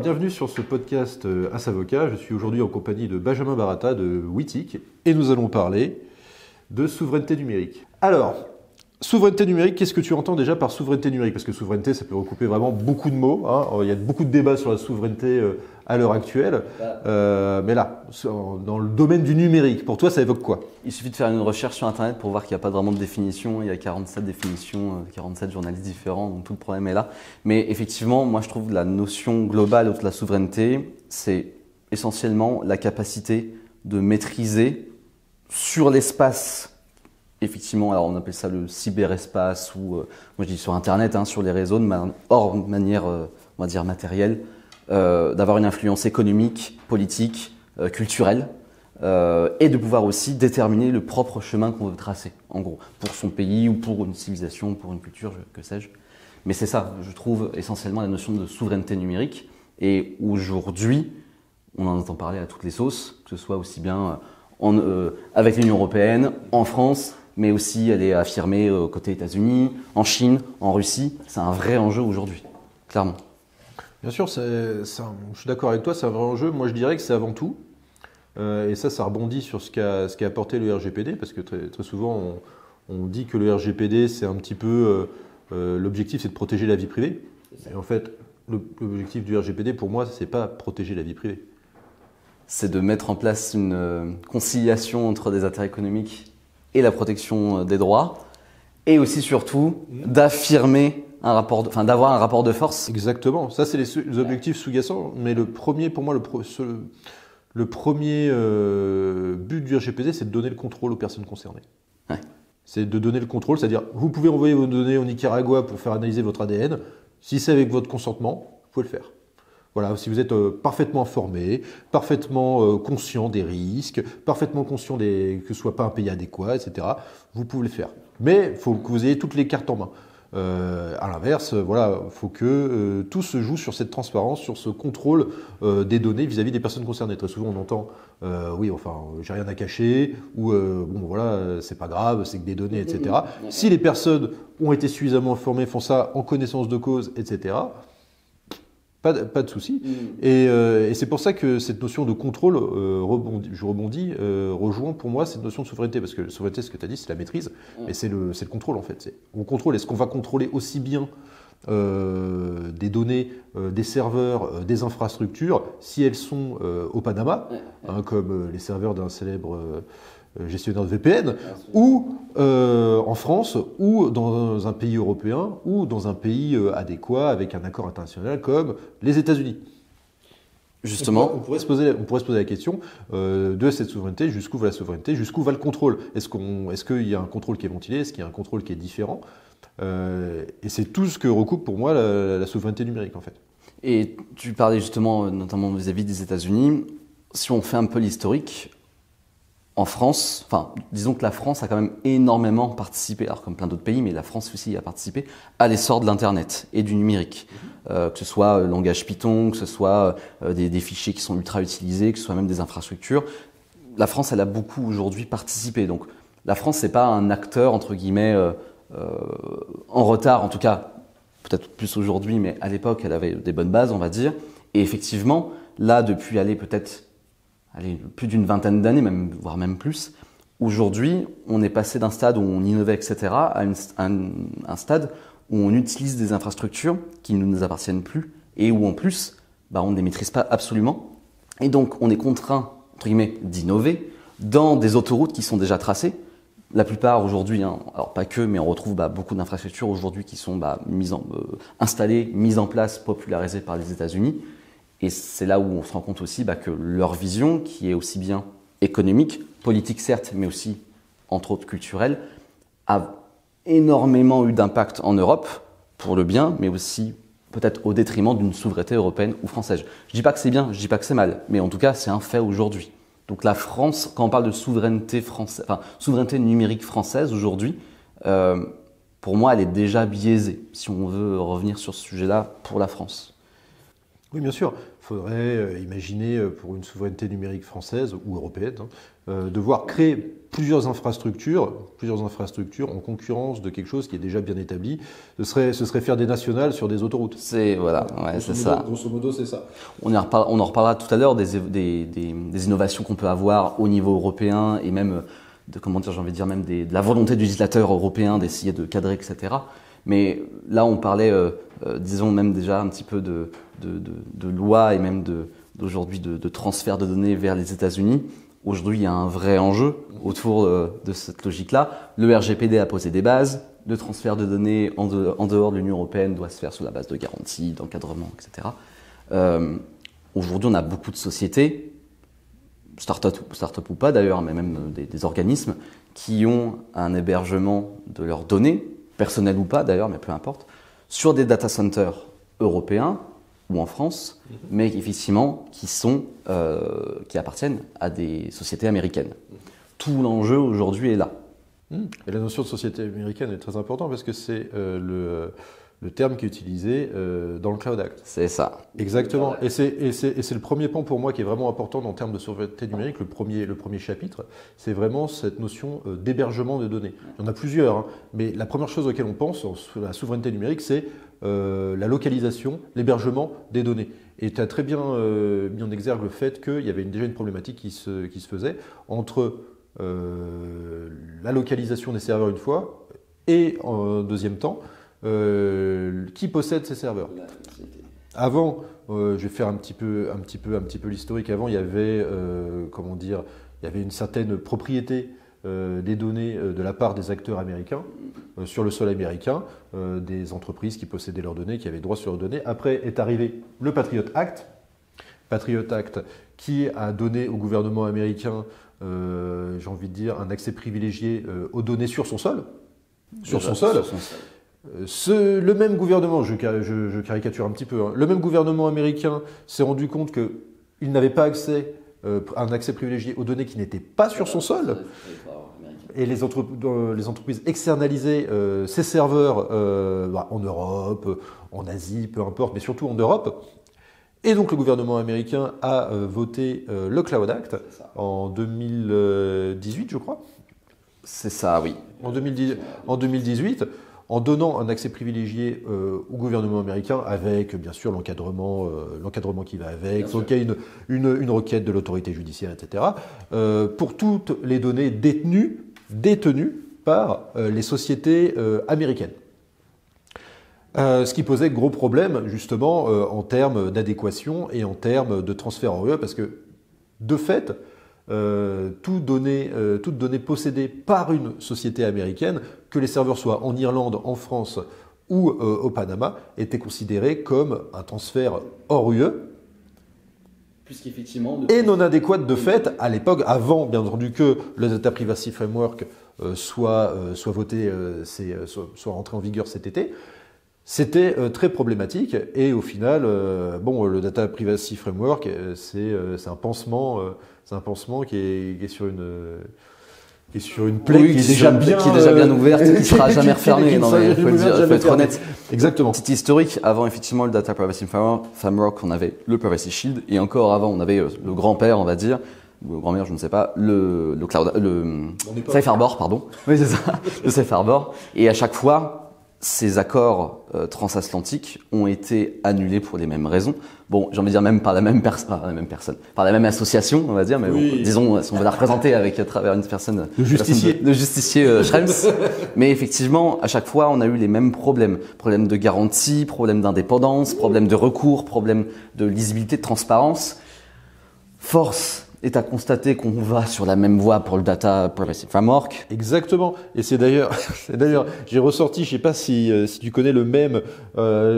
Bienvenue sur ce podcast As-Avocat. Je suis aujourd'hui en compagnie de Benjamin Barata de Wittic et nous allons parler de souveraineté numérique. Alors, souveraineté numérique, qu'est-ce que tu entends déjà par souveraineté numérique? Parce que souveraineté, ça peut recouper vraiment beaucoup de mots. Il y a beaucoup de débats sur la souveraineté à l'heure actuelle. Mais là, dans le domaine du numérique, pour toi, ça évoque quoi? Il suffit de faire une recherche sur Internet pour voir qu'il n'y a pas vraiment de définition. Il y a 47 définitions, 47 journalistes différents, donc tout le problème est là. Mais effectivement, moi je trouve que la notion globale de la souveraineté, c'est essentiellement la capacité de maîtriser sur l'espace. Effectivement, alors on appelle ça le cyberespace ou, moi je dis sur Internet, sur les réseaux, hors manière, on va dire matérielle, d'avoir une influence économique, politique, culturelle, et de pouvoir aussi déterminer le propre chemin qu'on veut tracer, en gros, pour son pays ou pour une civilisation, pour une culture, que sais-je. Mais c'est ça, je trouve, essentiellement la notion de souveraineté numérique. Et aujourd'hui, on en entend parler à toutes les sauces, que ce soit aussi bien avec l'Union européenne, en France, mais aussi elle est affirmée côté États-Unis, en Chine, en Russie. C'est un vrai enjeu aujourd'hui, clairement. Bien sûr, je suis d'accord avec toi, c'est un vrai enjeu. Moi, je dirais que c'est avant tout, et ça rebondit sur ce qu'a apporté le RGPD, parce que très souvent, on dit que le RGPD, c'est un petit peu, l'objectif, c'est de protéger la vie privée. Et en fait, l'objectif du RGPD, pour moi, c'est pas protéger la vie privée. C'est de mettre en place une conciliation entre des intérêts économiques et la protection des droits, et aussi surtout d'affirmer d'avoir un rapport de force. Exactement, ça c'est les objectifs sous-jacents, mais le premier, pour moi, le premier but du RGPD, c'est de donner le contrôle aux personnes concernées. Ouais. C'est de donner le contrôle, c'est-à-dire vous pouvez envoyer vos données au Nicaragua pour faire analyser votre ADN, si c'est avec votre consentement, vous pouvez le faire. Voilà, si vous êtes parfaitement informé, parfaitement conscient des risques, parfaitement conscient que ce ne soit pas un pays adéquat, etc., vous pouvez le faire. Mais il faut que vous ayez toutes les cartes en main. À l'inverse, voilà, il faut que tout se joue sur cette transparence, sur ce contrôle des données vis-à-vis des personnes concernées. Très souvent, on entend oui, enfin, j'ai rien à cacher, ou bon, voilà, c'est pas grave, c'est que des données, etc. Si les personnes ont été suffisamment informées, font ça en connaissance de cause, etc., pas de souci. Et c'est pour ça que cette notion de contrôle, rejoint pour moi cette notion de souveraineté. Parce que la souveraineté, ce que tu as dit, c'est la maîtrise, mais c'est le contrôle en fait. On contrôle, est-ce qu'on va contrôler aussi bien des données, des serveurs, des infrastructures, si elles sont au Panama, comme les serveurs d'un célèbre gestionnaire de VPN, ou en France, ou dans un pays européen, ou dans un pays adéquat avec un accord international comme les États-Unis. Justement, on pourrait se poser la question de cette souveraineté, jusqu'où va la souveraineté, jusqu'où va le contrôle? Est-ce qu'il y a un contrôle qui est ventilé? Est-ce qu'il y a un contrôle qui est différent? Et c'est tout ce que recoupe pour moi la souveraineté numérique en fait. Et tu parlais justement, notamment vis-à-vis des États-Unis, si on fait un peu l'historique, en France, disons que la France a quand même énormément participé, alors comme plein d'autres pays, mais la France aussi a participé à l'essor de l'Internet et du numérique. Que ce soit le langage Python, que ce soit des fichiers qui sont ultra utilisés, que ce soit même des infrastructures. La France, elle a beaucoup aujourd'hui participé. Donc la France, c'est pas un acteur, entre guillemets, en retard, en tout cas, peut-être plus aujourd'hui, mais à l'époque, elle avait des bonnes bases, on va dire. Et effectivement, là, depuis plus d'une vingtaine d'années, voire même plus, aujourd'hui, on est passé d'un stade où on innovait, etc., à un stade où on utilise des infrastructures qui ne nous appartiennent plus et où en plus, on ne les maîtrise pas absolument. Et donc, on est contraint, entre guillemets, d'innover dans des autoroutes qui sont déjà tracées. La plupart aujourd'hui, alors pas que, mais on retrouve beaucoup d'infrastructures aujourd'hui qui sont installées, mises en place, popularisées par les États-Unis. Et c'est là où on se rend compte aussi que leur vision, qui est aussi bien économique, politique certes, mais aussi, entre autres, culturelle, a énormément eu d'impact en Europe, pour le bien, mais aussi peut-être au détriment d'une souveraineté européenne ou française. Je ne dis pas que c'est bien, je ne dis pas que c'est mal, mais en tout cas, c'est un fait aujourd'hui. Donc la France, quand on parle de souveraineté numérique française aujourd'hui, pour moi, elle est déjà biaisée, si on veut revenir sur ce sujet-là, pour la France. Oui, bien sûr. Il faudrait imaginer pour une souveraineté numérique française ou européenne, devoir créer plusieurs infrastructures en concurrence de quelque chose qui est déjà bien établi. Ce serait faire des nationales sur des autoroutes. Voilà, ouais, c'est ça. Grosso modo, c'est ça. On en reparlera tout à l'heure des innovations qu'on peut avoir au niveau européen et même de la volonté du législateur européen d'essayer de cadrer, etc. Mais là, on parlait, disons même déjà un petit peu de loi et même d'aujourd'hui de transfert de données vers les États-Unis. Aujourd'hui, il y a un vrai enjeu autour de cette logique-là. Le RGPD a posé des bases. Le transfert de données en dehors de l'Union européenne doit se faire sur la base de garanties, d'encadrement, etc. Aujourd'hui, on a beaucoup de sociétés, start-up ou pas d'ailleurs, mais même des organismes, qui ont un hébergement de leurs données, personnelles ou pas d'ailleurs, mais peu importe, sur des data centers européens ou en France, mais effectivement qui appartiennent à des sociétés américaines. Tout l'enjeu aujourd'hui est là. Et la notion de société américaine est très importante parce que c'est le terme qui est utilisé dans le Cloud Act. C'est ça. Exactement. Et c'est le premier point pour moi qui est vraiment important en termes de souveraineté numérique, le premier chapitre, c'est vraiment cette notion d'hébergement de données. Il y en a plusieurs, hein, mais la première chose auquel on pense sur la souveraineté numérique, c'est la localisation, l'hébergement des données. Et tu as très bien mis en exergue le fait qu'il y avait déjà une problématique qui se faisait entre la localisation des serveurs une fois et en deuxième temps, qui possède ces serveurs. Avant, je vais faire un petit peu l'historique. Avant, il y avait, il y avait une certaine propriété des données de la part des acteurs américains sur le sol américain, des entreprises qui possédaient leurs données, qui avaient droit sur leurs données. Après est arrivé le Patriot Act qui a donné au gouvernement américain, j'ai envie de dire, un accès privilégié aux données sur son sol. Le même gouvernement, je caricature un petit peu, hein, le même gouvernement américain s'est rendu compte qu'il n'avait pas un accès privilégié aux données qui n'étaient pas sur son sol. Et les entreprises externalisaient ces serveurs en Europe, en Asie, peu importe, mais surtout en Europe. Et donc le gouvernement américain a voté le Cloud Act en 2018, je crois. C'est ça, oui. En 2018, en donnant un accès privilégié au gouvernement américain, avec bien sûr l'encadrement qui va avec, il faut qu'il y ait une requête de l'autorité judiciaire, etc., pour toutes les données détenues par les sociétés américaines. Ce qui posait gros problème justement en termes d'adéquation et en termes de transfert en UE, parce que de fait, toute donnée possédée par une société américaine, que les serveurs soient en Irlande, en France ou au Panama, était considérée comme un transfert hors UE. Et non adéquate de fait à l'époque, avant bien entendu que le Data Privacy Framework soit voté, soit rentré en vigueur cet été. C'était très problématique et au final, le Data Privacy Framework, c'est un pansement qui est sur une plaie qui est déjà bien ouverte, qui sera jamais refermée. Non, mais faut être honnête. Exactement. Petit historique, avant effectivement le Data Privacy Framework, on avait le Privacy Shield et encore avant, on avait le grand-père, on va dire, ou le grand-mère, je ne sais pas, le Safe Harbor, pardon. Oui, c'est ça, le Safe Harbor. Et à chaque fois, ces accords transatlantiques ont été annulés pour les mêmes raisons. Bon, j'ai envie de dire même par la même association, on va dire, mais oui. Bon, disons, si on veut la représenter à travers une personne, le justicier Schrems. Mais effectivement, à chaque fois, on a eu les mêmes problèmes. Problèmes de garantie, problèmes d'indépendance, problèmes de recours, problèmes de lisibilité, de transparence. Force est à constater qu'on va sur la même voie pour le Data Privacy Framework. Exactement. Et c'est d'ailleurs, j'ai ressorti, je sais pas si tu connais le mème,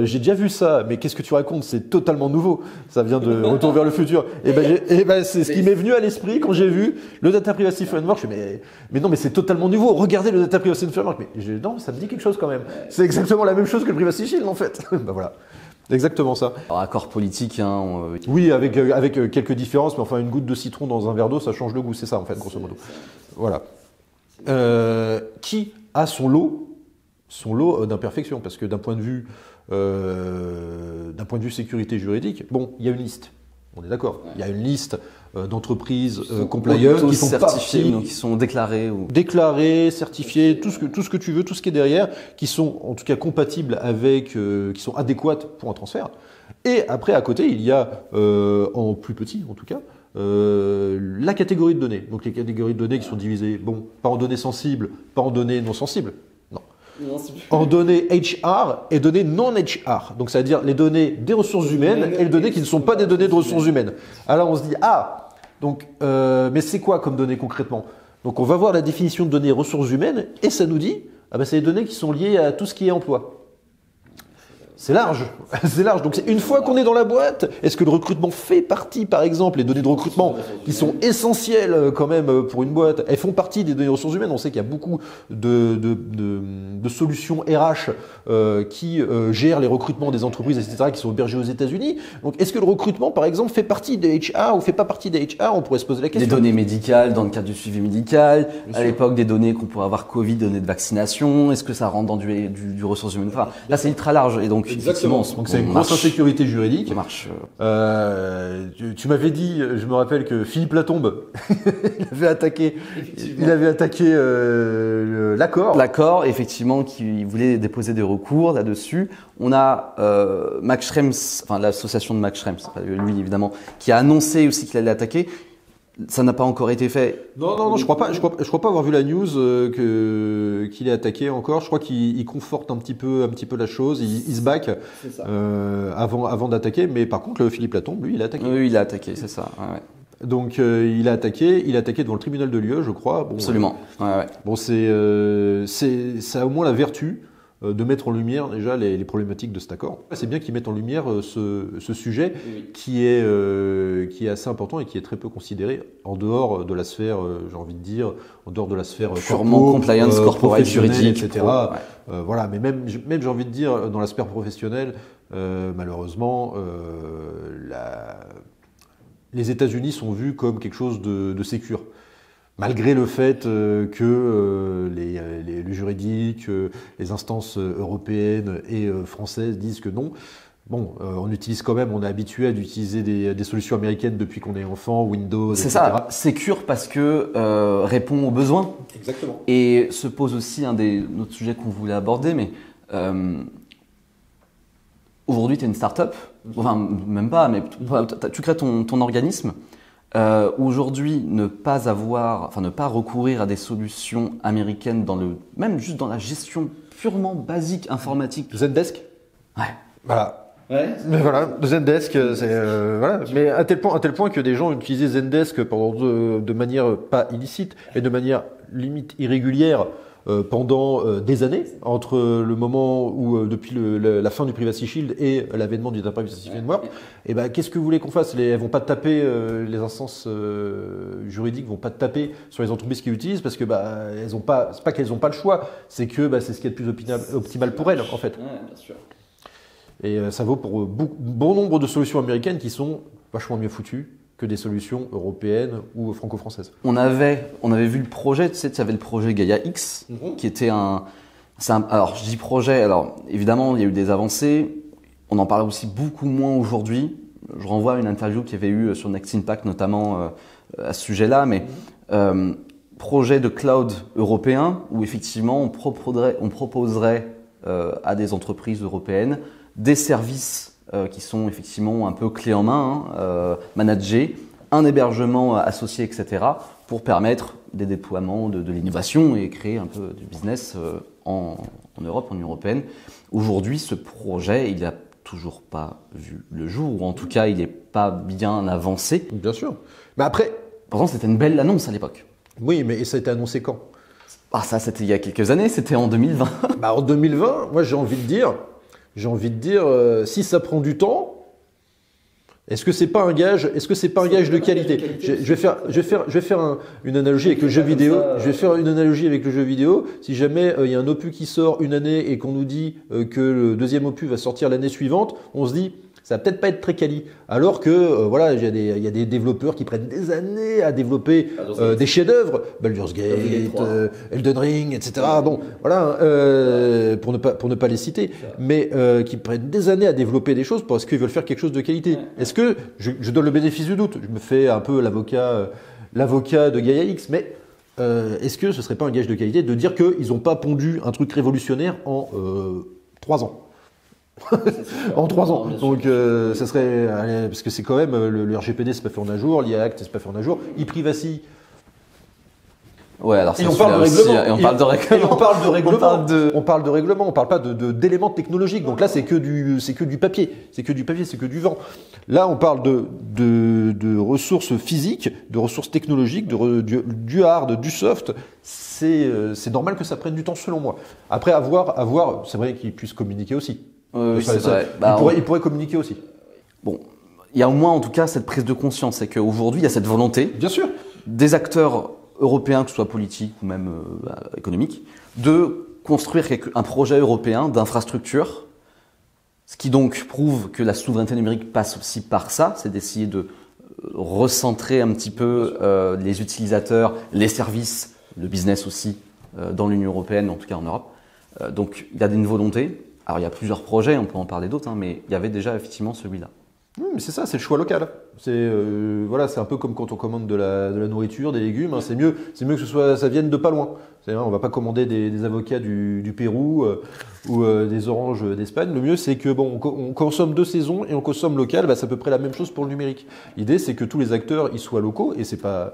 j'ai déjà vu ça, mais qu'est-ce que tu racontes? C'est totalement nouveau. Ça vient de Retour vers le futur. C'est ce qui m'est venu à l'esprit quand j'ai vu le Data Privacy Framework. Je me suis dit, mais non, mais c'est totalement nouveau. Regardez le Data Privacy Framework. Non, ça me dit quelque chose quand même. C'est exactement la même chose que le Privacy Shield, en fait. Voilà. Exactement ça. Alors, accord politique, hein. Oui, avec quelques différences, mais enfin, une goutte de citron dans un verre d'eau, ça change le goût, c'est ça, en fait, grosso modo. Voilà. Qui a son lot d'imperfections, parce que d'un point de vue d'un point de vue sécurité juridique, bon, il y a une liste. On est d'accord. Il y a une liste d'entreprises compliant qui sont certifiées, donc qui sont déclarées. Déclarées, certifiées, tout ce que tu veux, tout ce qui est derrière, qui sont en tout cas compatibles avec, qui sont adéquates pour un transfert. Et après, à côté, il y a, en plus petit en tout cas, la catégorie de données. Donc les catégories de données qui sont divisées, bon, pas en données sensibles, pas en données non sensibles. En données HR et données non HR. Donc, ça veut dire les données des ressources humaines et les données qui ne sont pas des données de ressources humaines. Alors, on se dit, donc, mais c'est quoi comme données concrètement? Donc, on va voir la définition de données ressources humaines et ça nous dit, c'est les données qui sont liées à tout ce qui est emploi. C'est large, c'est large. Donc une fois qu'on est dans la boîte, est-ce que le recrutement fait partie, par exemple, les données de recrutement qui sont essentielles quand même pour une boîte, elles font partie des données ressources humaines. On sait qu'il y a beaucoup de solutions RH qui gèrent les recrutements des entreprises, etc., qui sont hébergées aux États-Unis. Donc est-ce que le recrutement, par exemple, fait partie des HR ou fait pas partie des HR? On pourrait se poser la question. Des données médicales dans le cadre du suivi médical, à l'époque des données qu'on pourrait avoir Covid, données de vaccination, est-ce que ça rentre dans du ressources humaines? Enfin, là c'est ultra large et donc exactement. Donc c'est une grosse insécurité juridique. Ça marche. Tu m'avais dit, je me rappelle que Philippe Latombe, il avait attaqué l'accord. L'accord, effectivement, qui voulait déposer des recours là-dessus. On a Max Schrems, enfin l'association de Max Schrems, c'est pas lui évidemment, qui a annoncé aussi qu'il allait attaquer. Ça n'a pas encore été fait. Non, je crois pas avoir vu la news qu'il est attaqué encore. Je crois qu'il conforte un petit peu la chose. Il se back avant d'attaquer. Mais par contre, Philippe Latombe, lui, il a attaqué. Oui, il a attaqué, c'est ça. Ouais. Donc il a attaqué devant le tribunal de Liège, je crois. Bon, absolument. Ouais. Bon, ça a au moins la vertu de mettre en lumière déjà les problématiques de cet accord. C'est bien qu'ils mettent en lumière ce sujet qui est assez important et qui est très peu considéré en dehors de la sphère, j'ai envie de dire, en dehors de la sphère purement compliance, corporate, juridique, etc. Voilà, mais même j'ai envie de dire dans la sphère professionnelle, malheureusement, les États-Unis sont vus comme quelque chose de sécure. Malgré le fait que le juridique, les instances européennes et françaises disent que non. Bon, on utilise quand même, on est habitué à utiliser des solutions américaines depuis qu'on est enfant, Windows, etc. C'est ça, sécure parce que répond aux besoins. Exactement. Et se pose aussi un des autres sujets qu'on voulait aborder, mais aujourd'hui tu es une start-up, enfin même pas, mais tu crées ton organisme. Aujourd'hui, ne pas recourir à des solutions américaines même juste dans la gestion purement basique informatique. Zendesk. Ouais. Voilà. Ouais. Mais voilà, Zendesk, c'est voilà. Mais à tel point que des gens utilisaient Zendesk de manière pas illicite, mais de manière limite irrégulière. Pendant des années, entre le moment où, depuis la fin du Privacy Shield et l'avènement du Data Privacy Framework, et qu'est-ce que vous voulez qu'on fasse? Elles vont pas taper, les instances juridiques vont pas taper sur les entreprises qui l'utilisent parce que elles ont pas, c'est pas qu'elles ont pas le choix, c'est que c'est ce qui est le plus optimal pour elles en fait. Ouais, bien sûr. Et ça vaut pour bon nombre de solutions américaines qui sont vachement mieux foutues que des solutions européennes ou franco-françaises. On avait vu le projet, tu avais le projet Gaia X, qui était alors je dis projet, alors évidemment il y a eu des avancées, on en parle aussi beaucoup moins aujourd'hui. Je renvoie à une interview qu'il y avait eu sur Next Impact notamment à ce sujet-là, mais projet de cloud européen où effectivement on proposerait à des entreprises européennes des services qui sont effectivement un peu clés en main, managés, un hébergement associé, etc., pour permettre des déploiements de l'innovation et créer un peu du business en Europe, en Union européenne. Aujourd'hui, ce projet, il n'a toujours pas vu le jour, ou en tout cas, il n'est pas bien avancé. Bien sûr. Mais après... Pourtant, c'était une belle annonce à l'époque. Oui, mais ça a été annoncé quand? Ça, c'était il y a quelques années, c'était en 2020. En 2020, moi, j'ai envie de dire, si ça prend du temps, est-ce que c'est pas un gage de qualité? Je vais faire une analogie avec le jeu vidéo. Je vais faire une analogie avec le jeu vidéo. Si jamais il y a un opus qui sort une année et qu'on nous dit que le deuxième opus va sortir l'année suivante, on se dit ça va peut-être pas être très quali. Alors que voilà, il y a des développeurs qui prennent des années à développer des chefs-d'œuvre, Baldur's Gate, Elden Ring, etc. Bon, voilà, pour ne pas les citer, mais qui prennent des années à développer des choses parce qu'ils veulent faire quelque chose de qualité. Est-ce que je donne le bénéfice du doute, je me fais un peu l'avocat de Gaia X, mais est-ce que ce serait pas un gage de qualité de dire qu'ils n'ont pas pondu un truc révolutionnaire en 3 ans? En 3 ans. Donc, ça serait. Parce que c'est quand même. Le RGPD, c'est pas fait en un jour. L'IA Act, c'est pas fait en un jour. E-Privacy. Ouais, alors Et on parle de règlement. Et on parle de règlement. On parle de règlement. On parle pas d'éléments technologiques. Donc là, c'est que du papier. C'est que du vent. Là, on parle de ressources physiques, de ressources technologiques, du hard, du soft. C'est normal que ça prenne du temps, selon moi. Après, à voir, c'est vrai qu'ils puissent communiquer aussi. Oui, c'est vrai. Il pourrait communiquer aussi. Bon, il y a au moins en tout cas cette prise de conscience, c'est qu'aujourd'hui il y a cette volonté, bien sûr, des acteurs européens, que ce soit politiques ou même économiques, de construire un projet européen d'infrastructure, ce qui donc prouve que la souveraineté numérique passe aussi par ça, c'est d'essayer de recentrer un petit peu les utilisateurs, les services, le business aussi, dans l'Union européenne, en tout cas en Europe. Donc il y a une volonté. Alors il y a plusieurs projets, on peut en parler d'autres, mais il y avait déjà effectivement celui-là. Oui, mais c'est ça, c'est le choix local. C'est voilà, c'est un peu comme quand on commande de la nourriture, des légumes. Hein, c'est mieux que ça vienne de pas loin. C'est-à-dire, on va pas commander des avocats du Pérou ou des oranges d'Espagne. Le mieux, c'est que on consomme de saison et on consomme local. Bah, c'est à peu près la même chose pour le numérique. L'idée, c'est que tous les acteurs ils soient locaux et c'est pas,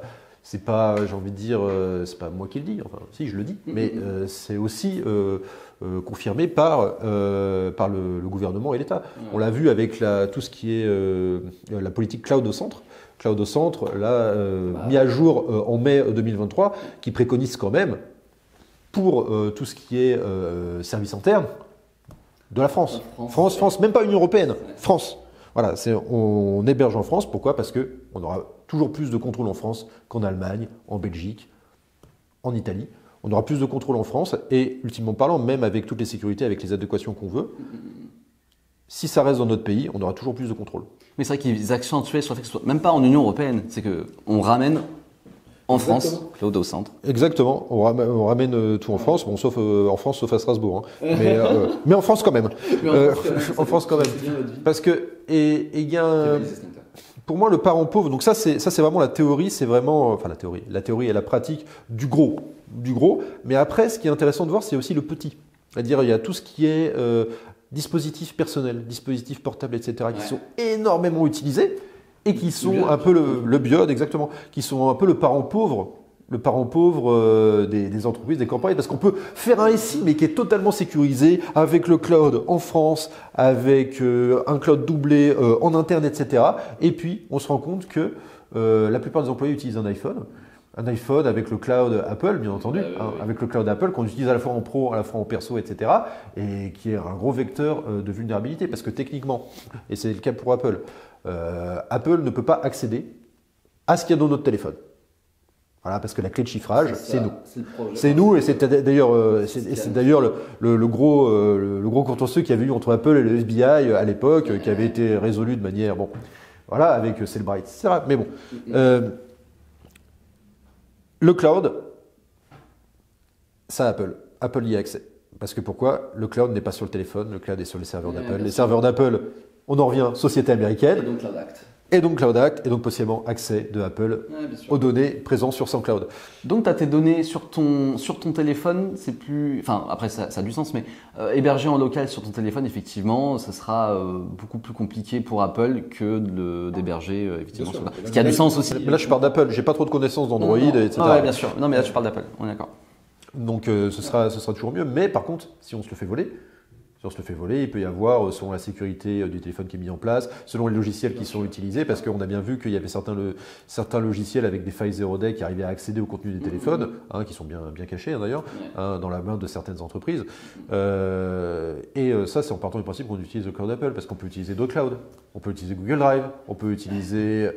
j'ai envie de dire, c'est pas moi qui le dis. Enfin, si je le dis, mais c'est aussi confirmé par le gouvernement et l'État. On l'a vu avec tout ce qui est la politique Cloud au centre. Cloud au centre, là, mis à jour en mai 2023, qui préconise quand même, pour tout ce qui est service interne, de la France. France, même pas Union européenne, France. Voilà, on héberge en France. Pourquoi? Parce qu'on aura toujours plus de contrôle en France qu'en Allemagne, en Belgique, en Italie. On aura plus de contrôle en France et, ultimement parlant, même avec toutes les sécurités, avec les adéquations qu'on veut, si ça reste dans notre pays, on aura toujours plus de contrôle. Mais c'est vrai qu'ils accentuaient sur le fait que ce soit même pas en Union européenne, c'est qu'on ramène en France, Cloud au centre. Exactement, on ramène tout en France, bon, sauf en France, sauf à Strasbourg. Hein. Mais en France quand même. En France quand même. Parce que, et il y a pour moi, le parent pauvre, donc ça c'est vraiment la théorie, c'est vraiment, enfin la théorie et la pratique du gros. Mais après, ce qui est intéressant de voir, c'est aussi le petit. C'est-à-dire, il y a tout ce qui est dispositifs personnels, dispositifs portables, etc., qui sont énormément utilisés et qui sont un peu le biode, exactement, qui sont un peu le parent pauvre des entreprises, des corporates, parce qu'on peut faire un SI, mais qui est totalement sécurisé, avec le cloud en France, avec un cloud doublé en interne, etc. Et puis, on se rend compte que la plupart des employés utilisent un iPhone avec le cloud Apple, bien entendu, avec le cloud Apple qu'on utilise à la fois en pro, à la fois en perso, etc. Et qui est un gros vecteur de vulnérabilité, parce que techniquement, et c'est le cas pour Apple, Apple ne peut pas accéder à ce qu'il y a dans notre téléphone. Voilà, parce que la clé de chiffrage, c'est nous. C'est nous, et c'est d'ailleurs le gros contentieux qu'il y avait eu entre Apple et le FBI à l'époque, qui avait été résolu de manière, bon, voilà, avec Cellbrite, etc. Mais bon, le cloud, ça Apple y a accès. Parce que pourquoi? Le cloud n'est pas sur le téléphone, le cloud est sur les serveurs d'Apple. Les serveurs d'Apple, on en revient, société américaine. Et donc Cloud Act, et donc possiblement accès de Apple aux données présentes sur son cloud. Donc tu as tes données sur ton téléphone, c'est plus... Enfin, après ça a du sens, mais héberger en local sur ton téléphone, effectivement, ça sera beaucoup plus compliqué pour Apple que d'héberger effectivement sur... Ce qui a du sens aussi. Mais là je parle d'Apple, j'ai pas trop de connaissances d'Android, etc. Ah ouais, bien sûr. Non mais là tu parles d'Apple, on est d'accord. Donc ce sera toujours mieux, mais par contre, si on se le fait voler, il peut y avoir, selon la sécurité du téléphone qui est mis en place, selon les logiciels qui sont utilisés, parce qu'on a bien vu qu'il y avait certains logiciels avec des failles 0day qui arrivaient à accéder au contenu des téléphones, qui sont bien cachés d'ailleurs, dans la main de certaines entreprises. Et ça, c'est en partant du principe qu'on utilise le cloud Apple, parce qu'on peut utiliser d'autres clouds. On peut utiliser Google Drive, on peut utiliser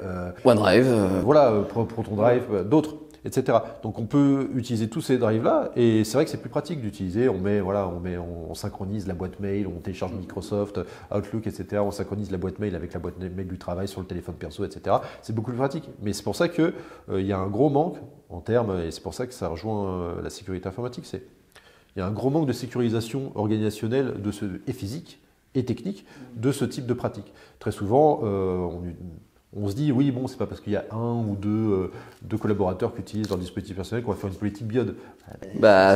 OneDrive, voilà, Proton Drive, d'autres. etc. Donc on peut utiliser tous ces drives-là, et c'est vrai que c'est plus pratique d'utiliser. On synchronise la boîte mail, on télécharge Microsoft, Outlook, etc. On synchronise la boîte mail avec la boîte mail du travail sur le téléphone perso, etc. C'est beaucoup plus pratique. Mais c'est pour ça qu'il y a un gros manque en termes, et c'est pour ça que ça rejoint la sécurité informatique, il y a un gros manque de sécurisation organisationnelle et physique et technique de ce type de pratique. Très souvent, on se dit, oui, bon, c'est pas parce qu'il y a un ou deux collaborateurs qui utilisent leur dispositif personnel qu'on va faire une politique BIOD.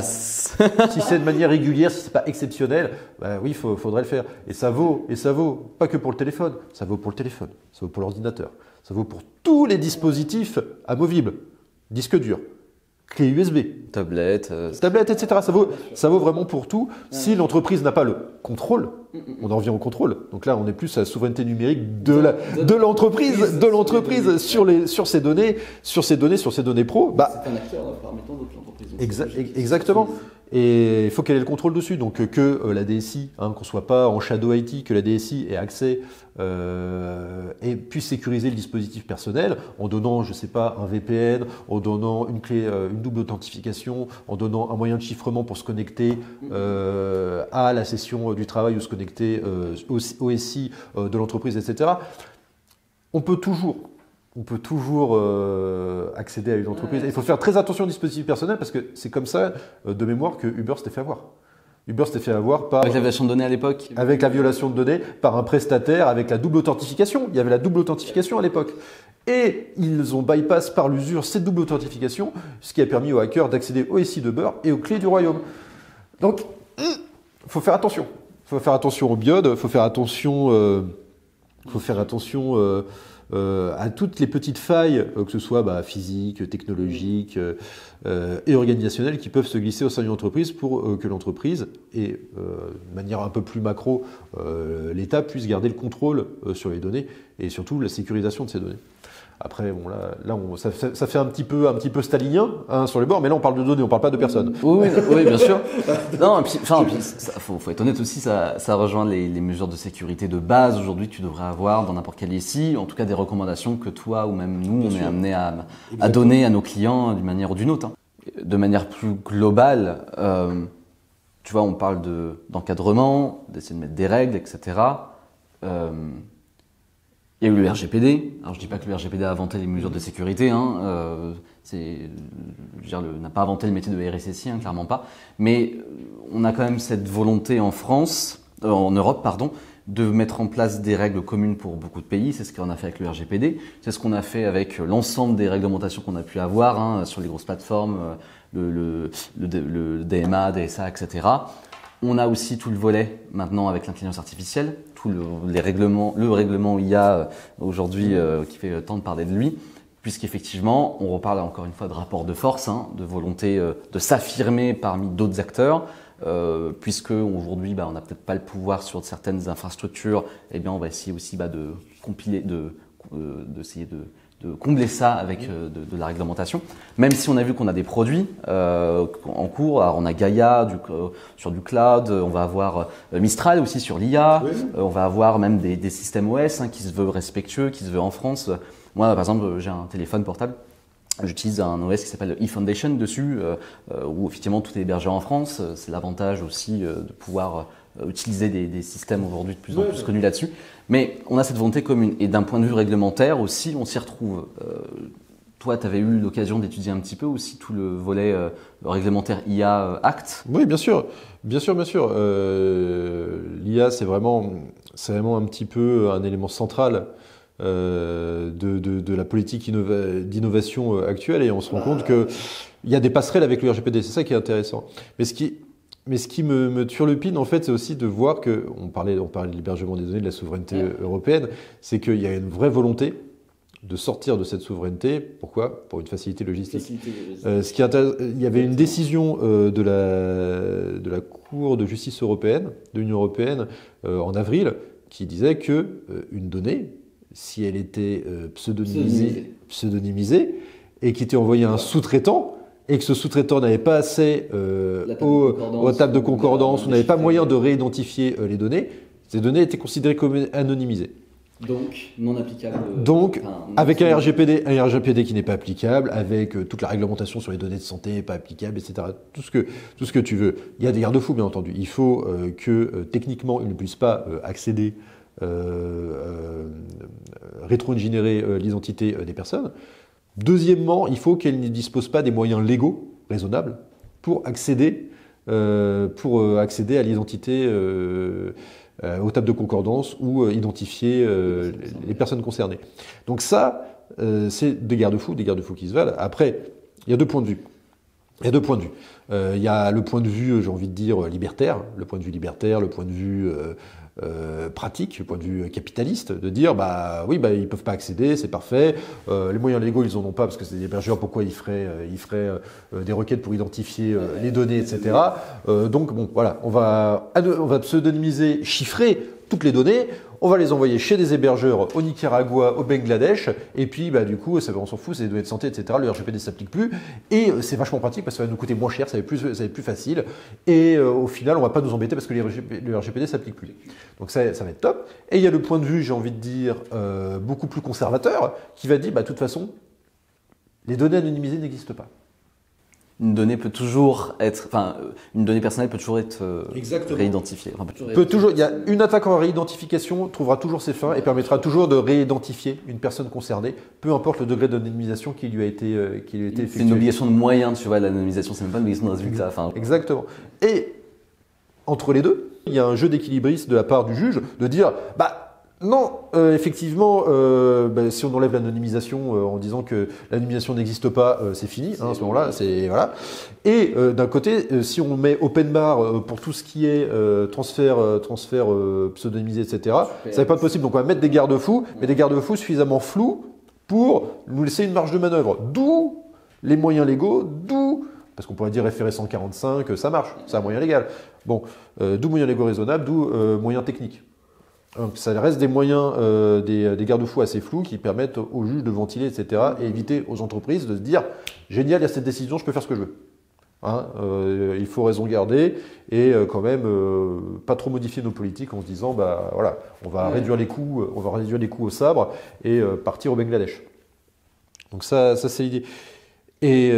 Si c'est de manière régulière, si c'est pas exceptionnel, oui, faudrait le faire. Et ça vaut pas que pour le téléphone, ça vaut pour le téléphone, ça vaut pour l'ordinateur, ça vaut pour tous les dispositifs amovibles, disque dur, clé USB, tablette, etc. Ça vaut vraiment pour tout. Si l'entreprise n'a pas le contrôle, on en revient au contrôle. Donc là, on est plus à la souveraineté numérique de l'entreprise sur ses données pro. C'est un acteur permettant d'autres l'entreprise. Exactement. Et il faut qu'elle ait le contrôle dessus. Donc que la DSI, qu'on soit pas en shadow IT, que la DSI ait accès et puisse sécuriser le dispositif personnel en donnant, je sais pas, un VPN, en donnant une clé, une double authentification, en donnant un moyen de chiffrement pour se connecter à la session du travail ou se connecter au SI de l'entreprise, etc. On peut toujours accéder à une entreprise. Il faut faire très attention au dispositif personnel parce que c'est comme ça, de mémoire, que Uber s'était fait avoir. Uber s'était fait avoir avec la violation de données à l'époque. Avec la violation de données par un prestataire avec la double authentification. Il y avait la double authentification à l'époque. Et ils ont bypass par l'usure cette double authentification, ce qui a permis aux hackers d'accéder au SI de Uber et aux clés du royaume. Donc, il faut faire attention. Il faut faire attention aux BIOD, il faut faire attention à toutes les petites failles, que ce soit physiques, technologiques et organisationnelles, qui peuvent se glisser au sein d'une entreprise pour que l'entreprise et de manière un peu plus macro, l'État puisse garder le contrôle sur les données et surtout la sécurisation de ces données. Après, bon, ça fait un petit peu stalinien sur les bords, mais là on parle de données, on parle pas de personnes. Oui, bien sûr. Non, faut être honnête aussi, ça rejoint les mesures de sécurité de base aujourd'hui que tu devrais avoir dans n'importe quel ISI, en tout cas des recommandations que toi ou même nous, on est amené à donner à nos clients d'une manière ou d'une autre. De manière plus globale, tu vois, on parle d'encadrement, d'essayer de mettre des règles, etc. Il y a eu le RGPD. Alors je dis pas que le RGPD a inventé les mesures de sécurité, n'a pas inventé le métier de RSSI, clairement pas. Mais on a quand même cette volonté en Europe, de mettre en place des règles communes pour beaucoup de pays. C'est ce qu'on a fait avec le RGPD. C'est ce qu'on a fait avec l'ensemble des réglementations qu'on a pu avoir sur les grosses plateformes, le DMA, DSA, etc. On a aussi tout le volet maintenant avec l'intelligence artificielle, le règlement IA aujourd'hui qui fait tant de parler de lui, puisqu'effectivement, on reparle encore une fois de rapport de force, de volonté de s'affirmer parmi d'autres acteurs, puisque aujourd'hui on n'a peut-être pas le pouvoir sur certaines infrastructures, eh bien on va essayer aussi d'essayer de combler ça avec de la réglementation, même si on a vu qu'on a des produits en cours. Alors on a Gaia sur du cloud, on va avoir Mistral aussi sur l'IA, on va avoir même des systèmes OS qui se veulent respectueux, qui se veulent en France. Moi par exemple j'ai un téléphone portable, j'utilise un OS qui s'appelle eFoundation dessus, où effectivement tout est hébergé en France. C'est l'avantage aussi de pouvoir utiliser des systèmes aujourd'hui de plus en plus connus là-dessus. Mais on a cette volonté commune. Et d'un point de vue réglementaire aussi, on s'y retrouve. Toi, tu avais eu l'occasion d'étudier un petit peu aussi tout le volet réglementaire IA Act. Oui, bien sûr. L'IA, c'est vraiment un petit peu un élément central de la politique d'innovation actuelle. Et on se rend compte qu'il y a des passerelles avec le RGPD. C'est ça qui est intéressant. Mais ce qui me turlupine, en fait, c'est aussi de voir on parlait de l'hébergement des données, de la souveraineté européenne, c'est qu'il y a une vraie volonté de sortir de cette souveraineté. Pourquoi ? Pour une facilité logistique. Il y avait une décision de la Cour de justice européenne, de l'Union européenne, en avril, qui disait que une donnée, si elle était pseudonymisée et qui était envoyée à un sous-traitant, et que ce sous-traitant n'avait pas assez aux tables de concordance, ou n'avait pas moyen de réidentifier les données, ces données étaient considérées comme anonymisées. Donc, non applicable. Donc, enfin, avec un RGPD qui n'est pas applicable, avec toute la réglementation sur les données de santé pas applicable, etc. Tout ce que tu veux. Il y a des garde-fous, bien entendu. Il faut que techniquement, ils ne puissent pas accéder, rétro-ingénierer l'identité des personnes. Deuxièmement, il faut qu'elles ne disposent pas des moyens légaux, raisonnables, pour accéder à l'identité, aux tables de concordance ou identifier les personnes concernées. Donc ça, c'est des garde-fous qui se valent. Après, il y a deux points de vue. Il y a le point de vue, j'ai envie de dire, libertaire, le point de vue pratique, le point de vue capitaliste, de dire oui, ils peuvent pas accéder, c'est parfait, les moyens légaux ils en ont pas parce que c'est des hébergeurs, pourquoi ils feraient des requêtes pour identifier les données, etc. Donc bon, voilà, on va pseudonymiser, chiffrer toutes les données, on va les envoyer chez des hébergeurs au Nicaragua, au Bangladesh, et puis du coup, on s'en fout, c'est des données de santé, etc. Le RGPD ne s'applique plus, et c'est vachement pratique parce que ça va nous coûter moins cher, ça va être plus facile, et au final, on va pas nous embêter parce que le RGPD ne s'applique plus. Donc ça va être top. Et il y a le point de vue, j'ai envie de dire, beaucoup plus conservateur, qui va dire, de toute façon, les données anonymisées n'existent pas. Une donnée peut toujours être, une donnée personnelle peut toujours être réidentifiée. Il y a une attaque en réidentification trouvera toujours ses fins et permettra toujours de réidentifier une personne concernée, peu importe le degré d'anonymisation qui lui a été effectué. C'est une obligation de moyens, tu vois, l'anonymisation, c'est même pas une obligation de résultat. Exactement. Et entre les deux, il y a un jeu d'équilibriste de la part du juge de dire, non, effectivement, si on enlève l'anonymisation en disant que l'anonymisation n'existe pas, c'est fini. À ce moment-là, voilà. Et d'un côté, si on met open bar pour tout ce qui est transfert pseudonymisé, etc., ça n'est pas possible. Donc on va mettre des garde-fous, mais des garde-fous suffisamment flous pour nous laisser une marge de manœuvre. D'où les moyens légaux, parce qu'on pourrait dire référé 145, ça marche, c'est un moyen légal. Bon, d'où moyens légaux raisonnables, d'où moyens techniques. Donc ça reste des moyens, des garde-fous assez flous qui permettent aux juges de ventiler, etc. et éviter aux entreprises de se dire « génial, il y a cette décision, je peux faire ce que je veux ». Il faut raison garder et quand même pas trop modifier nos politiques en se disant voilà, on va réduire les coûts au sabre et partir au Bangladesh. Donc ça c'est l'idée. Et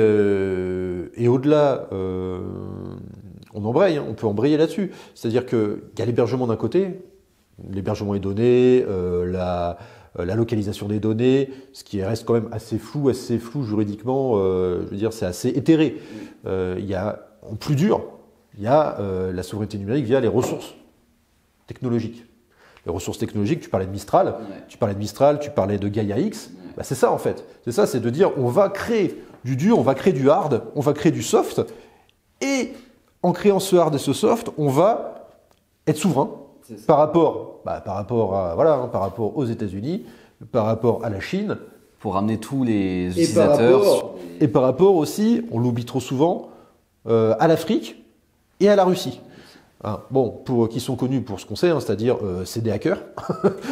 au-delà, on embraye, on peut embrayer là-dessus. C'est-à-dire qu'il y a l'hébergement d'un côté. L'hébergement des données, la localisation des données, ce qui reste quand même assez flou juridiquement, je veux dire, c'est assez éthéré. Il y a, en plus dur, il y a la souveraineté numérique via les ressources technologiques. Les ressources technologiques, tu parlais de Mistral, tu parlais de Gaia X, c'est ça en fait. C'est ça, c'est de dire on va créer du dur, on va créer du hard, on va créer du soft, et en créant ce hard et ce soft, on va être souverain. Par rapport aux États-Unis, par rapport à la Chine. Pour ramener tous les utilisateurs. Et par rapport aussi, on l'oublie trop souvent, à l'Afrique et à la Russie. Qui sont connus pour ce qu'on sait, c'est-à-dire c'est des hackers.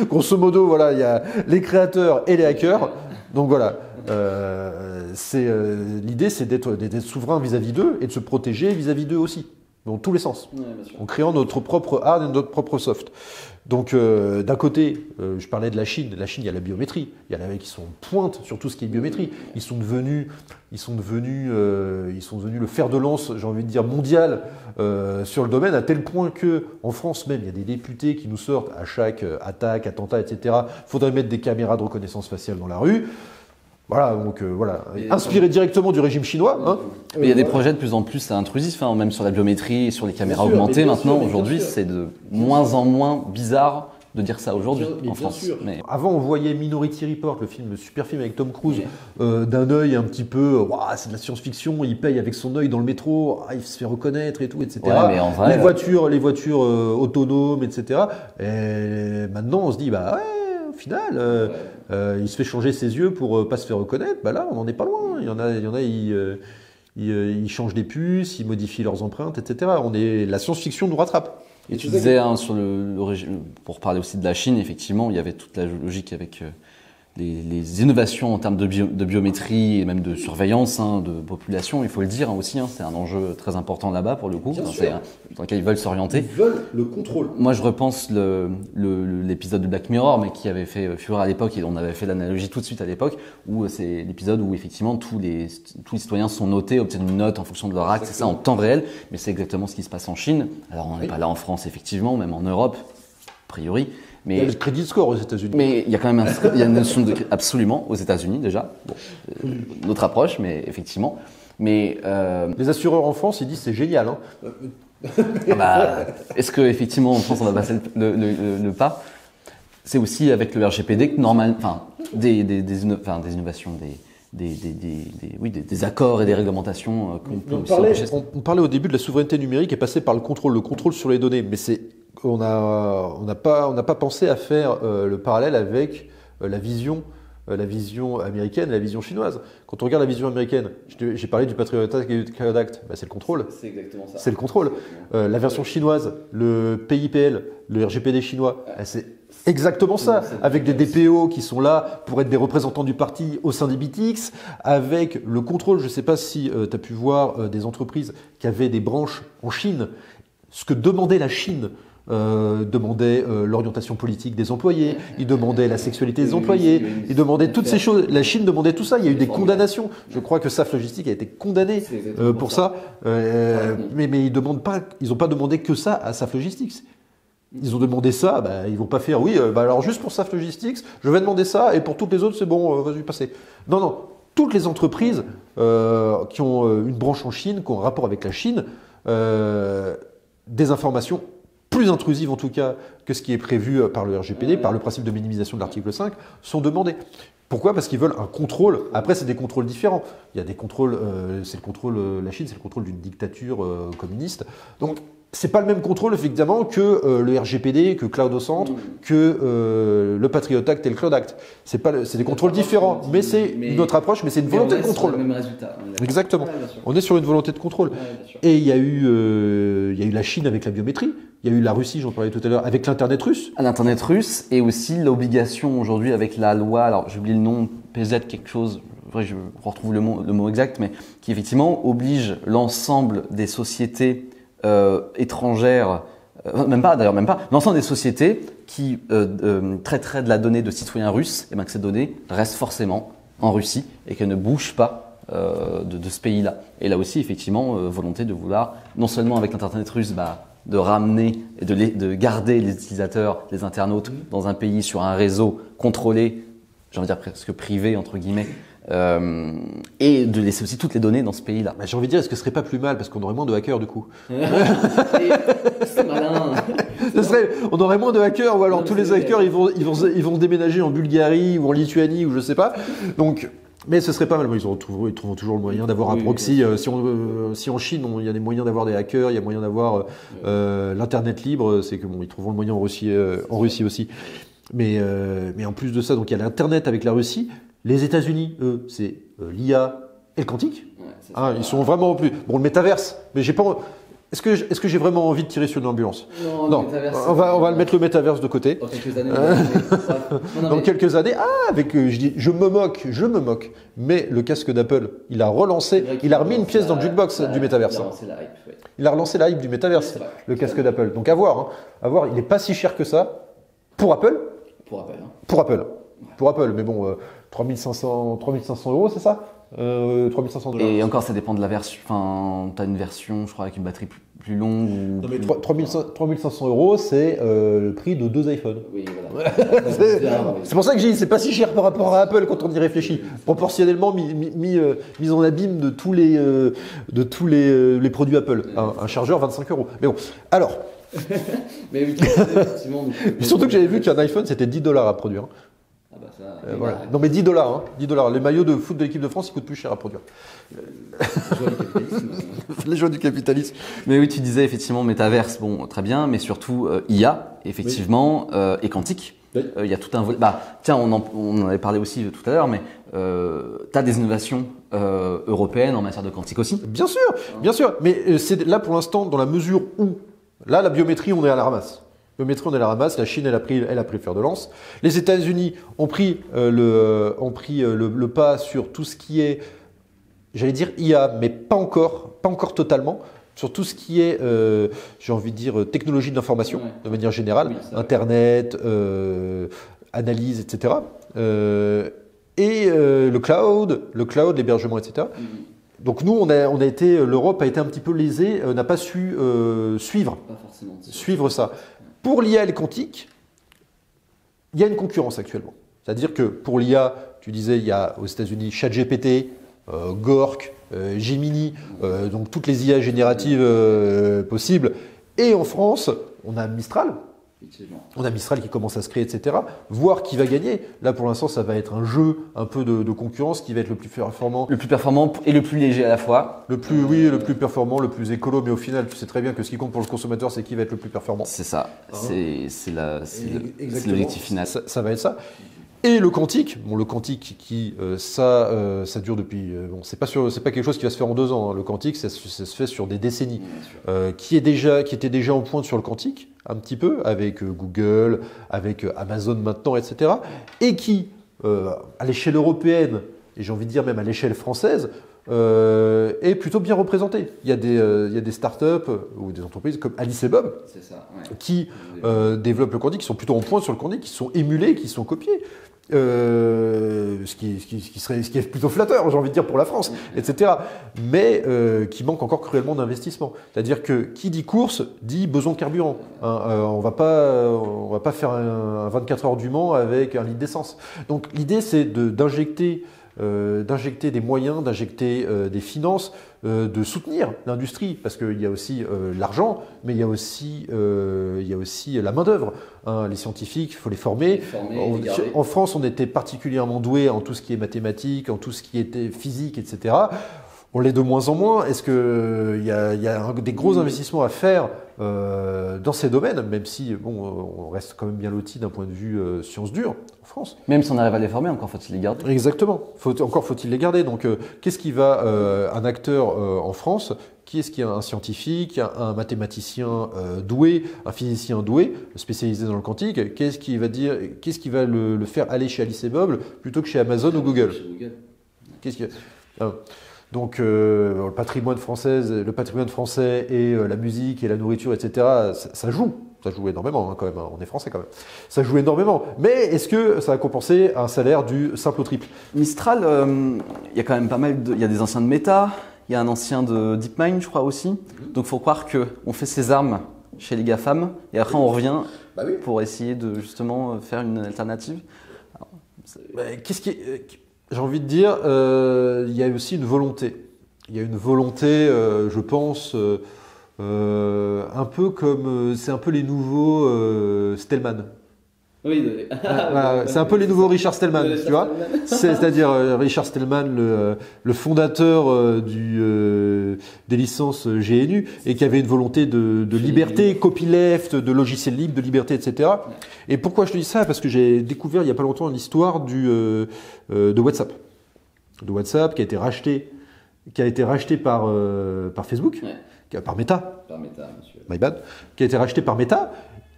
Grosso modo, voilà, il y a les créateurs et les hackers. Donc voilà, l'idée c'est d'être souverain vis-à-vis d'eux et de se protéger vis-à-vis d'eux aussi. Dans tous les sens, en créant notre propre hard et notre propre soft. Donc d'un côté, je parlais de la Chine, il y a la biométrie, il y a qui sont pointe sur tout ce qui est biométrie. Ils sont devenus le fer de lance, j'ai envie de dire, mondial sur le domaine, à tel point que en France même, il y a des députés qui nous sortent à chaque attaque, attentat, etc. Il faudrait mettre des caméras de reconnaissance faciale dans la rue. Voilà, donc inspiré directement du régime chinois. Mais il y a des projets de plus en plus intrusifs, même sur la biométrie, sur les caméras augmentées. Maintenant, aujourd'hui, c'est de moins en moins bizarre de dire ça aujourd'hui en France. Mais... Avant, on voyait Minority Report, le super film avec Tom Cruise, d'un œil un petit peu, c'est de la science-fiction, il paye avec son œil dans le métro, il se fait reconnaître et tout, etc. Ouais, mais en vrai, les voitures autonomes, etc. Et maintenant, on se dit, au final, il se fait changer ses yeux pour pas se faire reconnaître. Là, on n'en est pas loin. Il y en a, ils changent des puces, ils modifient leurs empreintes, etc. La science-fiction nous rattrape. Et tu disais, sur pour parler aussi de la Chine, effectivement, il y avait toute la logique avec les innovations en termes de biométrie et même de surveillance de population, il faut le dire aussi, c'est un enjeu très important là-bas pour le coup, dans lequel ils veulent s'orienter. Ils veulent le contrôle. Moi je repense l'épisode de Black Mirror, mais qui avait fait fureur à l'époque, et on avait fait l'analogie tout de suite à l'époque, où c'est l'épisode où effectivement tous les citoyens sont notés, obtiennent une note en fonction de leur acte, c'est ça en temps réel, mais c'est exactement ce qui se passe en Chine. Alors on n'est pas là en France effectivement, même en Europe, a priori. Mais, il y a le crédit score aux États-Unis. Mais il y a quand même il y a une notion de absolument aux États-Unis déjà. Bon, notre approche, mais effectivement. Mais les assureurs en France, ils disent c'est génial. Est-ce que effectivement en France on va passer le pas? C'est aussi avec le RGPD que des innovations, des accords et des réglementations qu'on peut aussi empêcher. On parlait au début de la souveraineté numérique et passer par le contrôle sur les données, mais on n'a pas pensé à faire le parallèle avec la vision américaine et la vision chinoise. Quand on regarde la vision américaine, j'ai parlé du Patriot Act, c'est le contrôle. C'est exactement ça. C'est le contrôle. La version chinoise, le PIPL, le RGPD chinois, c'est exactement ça, avec des DPO qui sont là pour être des représentants du parti au sein des BTX, avec le contrôle. Je ne sais pas si tu as pu voir des entreprises qui avaient des branches en Chine. Ce que demandait la Chine, demandait l'orientation politique des employés, il demandait la sexualité des employés, il demandait toutes ces choses. La Chine demandait tout ça. Il y a eu des condamnations. Je crois que SAF Logistique a été condamné pour ça. Mais ils n'ont pas demandé que ça à SAF Logistics. Ils ont demandé ça, ils vont pas faire alors juste pour SAF Logistics, je vais demander ça et pour toutes les autres c'est bon, vas-y passer. Non, toutes les entreprises qui ont une branche en Chine, qui ont un rapport avec la Chine, des informations plus intrusives en tout cas que ce qui est prévu par le RGPD, par le principe de minimisation de l'article 5, sont demandées. Pourquoi ? Parce qu'ils veulent un contrôle. Après, c'est des contrôles différents. Il y a des contrôles, la Chine, c'est le contrôle d'une dictature communiste. Donc, c'est pas le même contrôle, effectivement, que le RGPD, que Cloud au centre, que le Patriot Act et le Cloud Act. C'est des contrôles différents, mais c'est notre approche, mais c'est une volonté de contrôle. Le même résultat. Exactement. On est sur une volonté de contrôle. Et il y a eu la Chine avec la biométrie. Il y a eu la Russie, j'en parlais tout à l'heure, avec l'Internet russe. L'Internet russe, et aussi l'obligation aujourd'hui avec la loi, alors j'ai oublié le nom, PZ quelque chose, je retrouve le mot exact, mais qui effectivement oblige l'ensemble des sociétés étrangères, même pas, l'ensemble des sociétés qui traiteraient de la donnée de citoyens russes, et que ces données restent forcément en Russie et qu'elles ne bougent pas de ce pays-là. Et là aussi, effectivement, volonté de vouloir, non seulement avec l'Internet russe, de ramener et de garder les utilisateurs, les internautes dans un pays sur un réseau contrôlé, j'ai envie de dire presque privé, entre guillemets, et de laisser aussi toutes les données dans ce pays-là. J'ai envie de dire, est-ce que ce serait pas plus mal parce qu'on aurait moins de hackers du coup? C'est malin. On aurait moins de hackers ou alors tous les hackers ils vont déménager en Bulgarie ou en Lituanie ou je sais pas. Donc, mais ce serait pas mal. Ils trouveront toujours le moyen d'avoir un proxy. Si en Chine il y a des moyens d'avoir des hackers, il y a moyen d'avoir l'internet libre, c'est que ils trouveront le moyen en Russie aussi. Mais en plus de ça, donc il y a l'internet avec la Russie. Les États-Unis, eux, c'est l'IA et le quantique. Ils sont vraiment plus. Bon, le métaverse, mais j'ai pas. Est-ce que j'ai vraiment envie de tirer sur une ambulance? Non. On va mettre le métaverse de côté. Dans quelques années. Dans quelques années. Je me moque. Mais le casque d'Apple, il a relancé, il a remis une pièce dans le jukebox du métaverse. Il a relancé la hype du métaverse, le casque d'Apple. Donc à voir. Il n'est pas si cher que ça pour Apple. Pour Apple. Mais bon, 3500 €, c'est ça? 3500 $. Et encore, ça dépend de la version. Enfin, tu as une version, je crois, avec une batterie plus longue. Non, mais 3500 €, c'est le prix de 2 iPhones. Oui, voilà. C'est pour ça que j'ai dit, c'est pas si cher par rapport à Apple quand on y réfléchit. Proportionnellement mis en abîme de tous les produits Apple. Un chargeur, 25 €. Mais bon, alors. Mais oui, effectivement. Surtout que j'avais vu qu'un iPhone, c'était 10 $ à produire. Voilà. Non mais 10 $. 10 $. Les maillots de foot de l'équipe de France, ils coûtent plus cher à produire. Les joies du capitalisme. Mais oui, tu disais effectivement métaverse, bon, très bien, mais surtout IA, effectivement, et quantique. Oui. Il y a tout un volet. Tiens, on en avait parlé aussi tout à l'heure, mais tu as des innovations européennes en matière de quantique aussi. Bien sûr. Mais c'est là pour l'instant dans la mesure où, là, la biométrie, on est à la ramasse. Biométrie, on est à la ramasse. La Chine, elle a pris le fer de lance. Les États-Unis ont pris le pas sur tout ce qui est, j'allais dire IA, mais pas encore totalement, sur tout ce qui est, j'ai envie de dire, technologie de l'information, de manière générale, Internet, analyse, etc. Le cloud, l'hébergement, etc. Donc nous, l'Europe a été un petit peu lésée, n'a pas su suivre ça. Pour l'IA et le quantique, il y a une concurrence actuellement. C'est-à-dire que pour l'IA, tu disais, il y a aux États-Unis ChatGPT, Gork, Gemini, donc toutes les IA génératives possibles. Et en France, on a Mistral. On a Mistral qui commence à se créer, etc. Voir qui va gagner. Là, pour l'instant, ça va être un jeu un peu de concurrence qui va être le plus performant. Le plus performant et le plus léger à la fois. Le plus performant, le plus écolo, mais au final, tu sais très bien que ce qui compte pour le consommateur, c'est qui va être le plus performant. C'est ça. C'est l'objectif final. Ça va être ça. Et le quantique, le quantique ça dure depuis. C'est pas quelque chose qui va se faire en 2 ans. Hein. Le quantique, ça se fait sur des décennies. Qui était déjà en pointe sur le quantique, un petit peu, avec Google, avec Amazon maintenant, etc. Et qui, à l'échelle européenne, et j'ai envie de dire même à l'échelle française, est plutôt bien représenté. Il y a des startups ou des entreprises comme Alice et Bob qui développent le quantique, qui sont plutôt en pointe sur le quantique, qui sont émulés, qui sont copiés. Ce qui est plutôt flatteur, j'ai envie de dire, pour la France, etc. Mais qui manque encore cruellement d'investissement. C'est-à-dire que qui dit course dit besoin de carburant. On va pas faire un 24 heures du Mans avec un litre d'essence. Donc l'idée, c'est d'injecter des moyens, d'injecter des finances, de soutenir l'industrie, parce qu'il y a aussi l'argent, mais il y a aussi la main-d'œuvre. Hein, les scientifiques, il faut les former. En France, on était particulièrement doués en tout ce qui est mathématiques, en tout ce qui était physique, etc. On l'est de moins en moins. Est-ce qu'il y a des gros investissements à faire dans ces domaines, même si on reste quand même bien loti d'un point de vue sciences dures en France. Même si on arrive à les former, encore faut-il les garder. Exactement. Encore faut-il les garder. Donc, qu'est-ce qui va un acteur en France? Qui est-ce qui est un scientifique, un mathématicien doué, un physicien doué, spécialisé dans le quantique? Qu'est-ce qui va le faire aller chez Alice et Bob plutôt que chez Amazon ou Google? Donc le patrimoine français et la musique et la nourriture, etc., ça joue énormément quand même, on est français quand même. Ça joue énormément, mais est-ce que ça va compenser un salaire du simple au triple? Mistral, il y a quand même pas mal il y a des anciens de Meta, il y a un ancien de DeepMind, je crois aussi. Donc il faut croire qu'on fait ses armes chez les GAFAM et après on revient pour essayer de justement faire une alternative. J'ai envie de dire, il y a aussi une volonté. Il y a une volonté, je pense, un peu comme c'est un peu les nouveaux Stallman. Oui, c'est un peu les nouveaux Richard Stallman, tu vois. C'est-à-dire Richard Stallman, le fondateur des licences GNU, et qui avait une volonté de liberté, copyleft, de logiciels libres, de liberté, etc. Et pourquoi je te dis ça? Parce que j'ai découvert il n'y a pas longtemps l'histoire de WhatsApp. De WhatsApp qui a été racheté par Facebook, par Meta. Par Meta, monsieur. My bad. Qui a été racheté par Meta.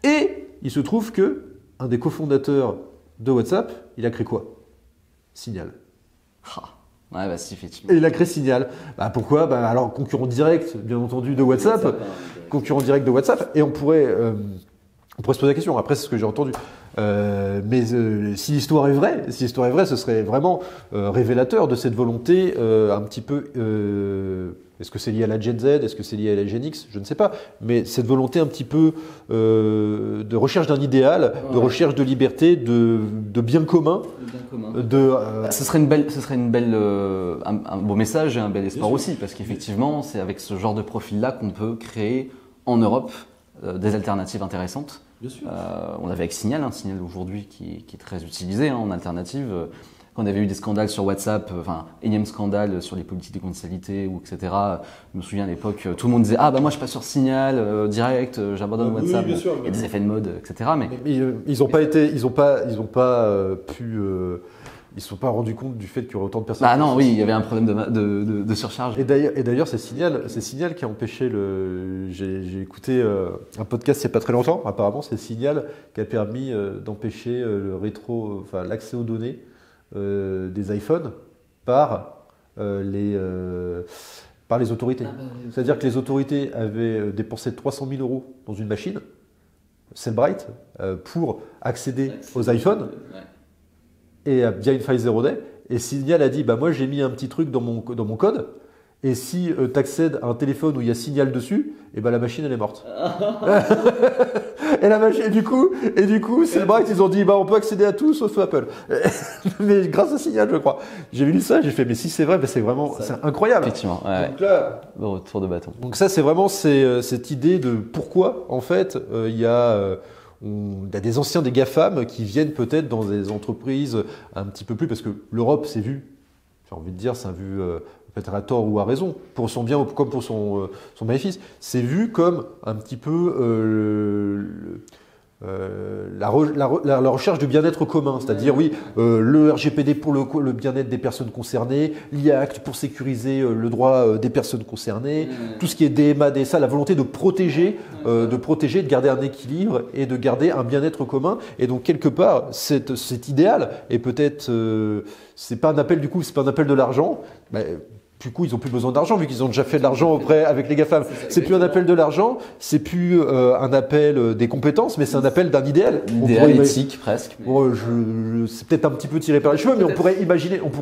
Et il se trouve que un des cofondateurs de WhatsApp, il a créé quoi? Signal. Si, effectivement. Et il a créé Signal. Pourquoi? Alors, concurrent direct, bien entendu, de WhatsApp. Concurrent direct de WhatsApp. Et on pourrait se poser la question. Après, c'est ce que j'ai entendu. Mais si l'histoire est vraie, ce serait vraiment révélateur de cette volonté un petit peu. Est-ce que c'est lié à la Gen Z? Est-ce que c'est lié à la Gen X? Je ne sais pas. Mais cette volonté un petit peu de recherche d'un idéal, de recherche de liberté, de bien commun. Ce serait un beau message et un bel espoir aussi, parce qu'effectivement, c'est avec ce genre de profil-là qu'on peut créer en Europe des alternatives intéressantes. Bien sûr. On l'avait avec Signal, Signal aujourd'hui qui est très utilisé en alternative. Quand on avait eu des scandales sur WhatsApp, énième scandale sur les politiques de confidentialité ou etc. Je me souviens à l'époque, tout le monde disait moi je passe sur Signal direct, j'abandonne WhatsApp. Oui, bien sûr, il y a des effets de mode, etc. Mais ils n'ont pas pu ils ne se sont pas rendus compte du fait qu'il y aurait autant de personnes. Ah non, oui, il y avait un problème de surcharge. Et d'ailleurs, c'est Signal qui a empêché le. J'ai écouté un podcast il n'y a pas très longtemps. Apparemment, c'est Signal qui a permis d'empêcher l'accès aux données des iPhones par les autorités. C'est-à-dire que les autorités avaient dépensé 300 000 € dans une machine, Cellbrite, pour accéder aux iPhones. Et via une faille 0 day, et Signal a dit moi j'ai mis un petit truc dans mon code, et si tu accèdes à un téléphone où il y a Signal dessus, et la machine elle est morte. et du coup Cellbrite ils ont dit on peut accéder à tout sauf Apple. Mais grâce à Signal je crois. J'ai lu ça, j'ai fait mais si c'est vrai, c'est vraiment c'est incroyable. Effectivement. Donc là, le retour de bâton. Donc ça c'est vraiment cette idée de pourquoi en fait il y a des anciens des GAFAM qui viennent peut-être dans des entreprises un petit peu plus, parce que l'Europe c'est vu, j'ai envie de dire, c'est vu peut-être à tort ou à raison, pour son bien comme pour son bénéfice, c'est vu comme un petit peu la recherche du bien-être commun, c'est-à-dire le RGPD pour le bien-être des personnes concernées, l'IACT pour sécuriser le droit des personnes concernées, tout ce qui est DMA, DSA, la volonté de protéger, de garder un équilibre et de garder un bien-être commun. Et donc quelque part, cet idéal, et peut-être c'est pas un appel de l'argent. Du coup, ils n'ont plus besoin d'argent vu qu'ils ont déjà fait de l'argent auprès avec les GAFAM. C'est plus un appel de l'argent, c'est plus un appel des compétences, mais c'est un appel d'un idéal. Idéal éthique presque. Bon, c'est peut-être un petit peu tiré par les cheveux, mais on pourrait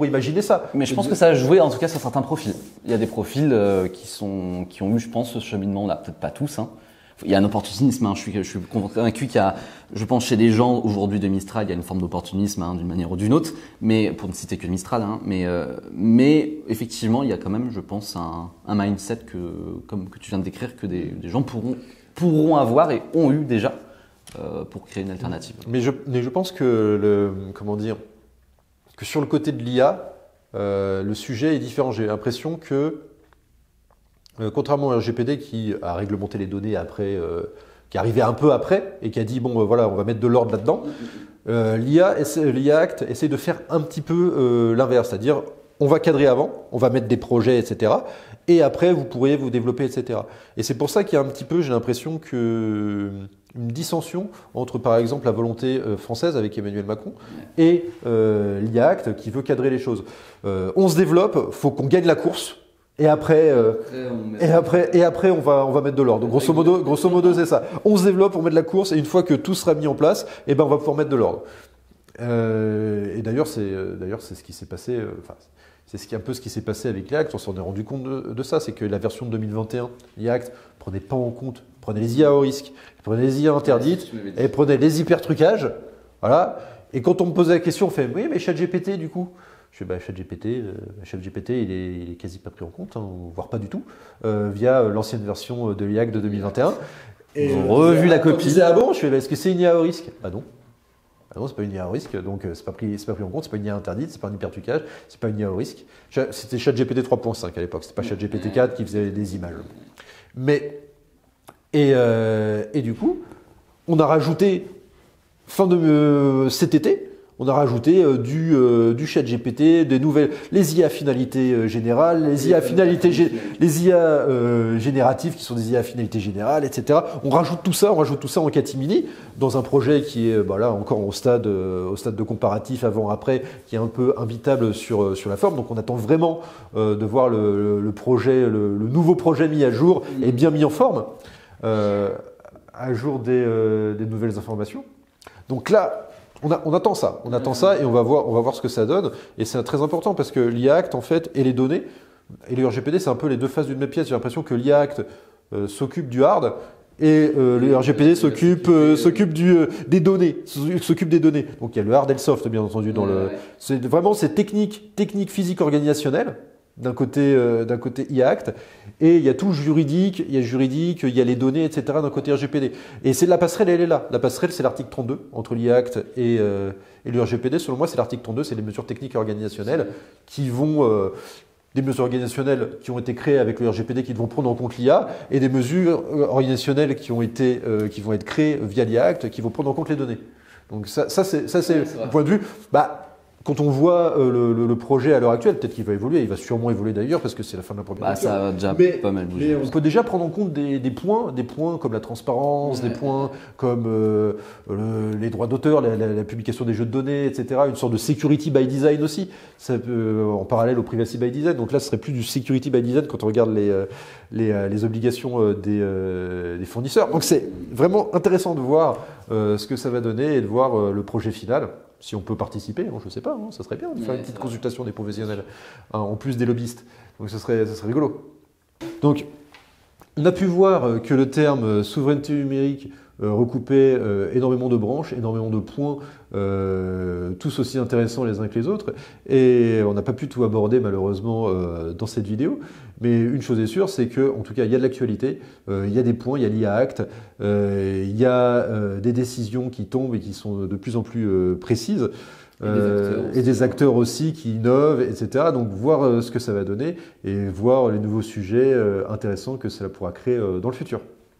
imaginer ça. Mais je pense que ça a joué en tout cas sur certains profils. Il y a des profils qui ont eu, je pense, ce cheminement-là. Peut-être pas tous. Il y a un opportunisme. Je suis convaincu qu'il y a, je pense, chez les gens aujourd'hui de Mistral, il y a une forme d'opportunisme d'une manière ou d'une autre. Mais pour ne citer que Mistral, mais effectivement, il y a quand même, je pense, un mindset comme que tu viens de décrire, que des gens pourront avoir et ont eu déjà pour créer une alternative. Mais je pense que que sur le côté de l'IA, le sujet est différent. J'ai l'impression que contrairement au RGPD qui a réglementé les données après, qui est arrivé un peu après et qui a dit on va mettre de l'ordre là-dedans, l'IA Act essaie de faire un petit peu l'inverse, c'est-à-dire on va cadrer avant, on va mettre des projets, etc. Et après vous pourrez vous développer, etc. Et c'est pour ça qu'il y a un petit peu, j'ai l'impression une dissension entre par exemple la volonté française avec Emmanuel Macron et l'IA Act qui veut cadrer les choses. On se développe, faut qu'on gagne la course. Et après, on va mettre de l'ordre. Donc, grosso modo, c'est ça. On se développe, on met de la course, et une fois que tout sera mis en place, on va pouvoir mettre de l'ordre. Et d'ailleurs, c'est ce qui s'est passé. C'est un peu ce qui s'est passé avec l'IACT. On s'en est rendu compte de ça. C'est que la version de 2021, l'IACT prenait pas en compte, prenait les IA à haut risque, prenait les IA interdites, et prenait les hypertrucages. Voilà. Et quand on me posait la question, on fait oui, mais ChatGPT du coup. Je fais ChatGPT, il est quasi pas pris en compte, voire pas du tout, via l'ancienne version de l'IAC de 2021. Et ils ont revu la copie. Je fais est-ce que c'est une IA à haut risque ? Ah non, c'est pas une IA à haut risque, donc c'est pas pris en compte, c'est pas une IA interdite, c'est pas un hypertrucage, c'est pas une IA à haut risque. C'était ChatGPT 3.5 à l'époque, c'était pas ChatGPT 4 qui faisait des images. Et du coup, on a rajouté fin de cet été. On a rajouté du ChatGPT, des nouvelles, les IA à finalité générale, les IA génératives qui sont des IA à finalité générale, etc. On rajoute tout ça en catimini dans un projet qui est là encore au stade de comparatif avant-après, qui est un peu imbitable sur la forme. Donc on attend vraiment de voir le projet, le nouveau projet mis à jour et bien mis en forme, à jour des nouvelles informations. Donc là, on attend ça et on va voir ce que ça donne. Et c'est très important parce que l'IACT en fait et les données et le RGPD c'est un peu les deux faces d'une même pièce. J'ai l'impression que l'IACT s'occupe du hard et le RGPD s'occupe des données, s'occupe des données. Donc il y a le hard et le soft bien entendu c'est vraiment ces techniques physiques organisationnelles. D'un côté IACT, et il y a tout juridique, il y a les données, etc. d'un côté RGPD. Et la passerelle, elle est là. La passerelle, c'est l'article 32 entre l'IACT et le RGPD. Selon moi, c'est l'article 32, c'est les mesures techniques et organisationnelles qui vont... des mesures organisationnelles qui ont été créées avec le RGPD qui vont prendre en compte l'IA, et des mesures organisationnelles qui vont être créées via l'IACT qui vont prendre en compte les données. Donc ça c'est le point de vue... quand on voit le projet à l'heure actuelle, peut-être qu'il va évoluer, il va sûrement évoluer d'ailleurs parce que c'est la fin de la première Bah, lecture. ça a déjà Mais- pas mal bougé. Mais on peut déjà prendre en compte des points comme la transparence, des points comme les droits d'auteur, la publication des jeux de données, etc. Une sorte de security by design aussi, ça peut, en parallèle au privacy by design. Donc là, ce serait plus du security by design quand on regarde les obligations des fournisseurs. Donc c'est vraiment intéressant de voir ce que ça va donner et de voir le projet final. Si on peut participer, bon, je ne sais pas, ça serait bien de faire une petite consultation des professionnels, en plus des lobbyistes. Donc ça serait rigolo. Donc, on a pu voir que le terme souveraineté numérique recoupait énormément de branches, énormément de points, tous aussi intéressants les uns que les autres. Et on n'a pas pu tout aborder malheureusement dans cette vidéo. Mais une chose est sûre, c'est qu'en tout cas, il y a de l'actualité, il y a des points, il y a l'IA Act, il y a des décisions qui tombent et qui sont de plus en plus précises. Et des acteurs aussi qui innovent, etc. Donc voir ce que ça va donner et voir les nouveaux sujets intéressants que cela pourra créer dans le futur.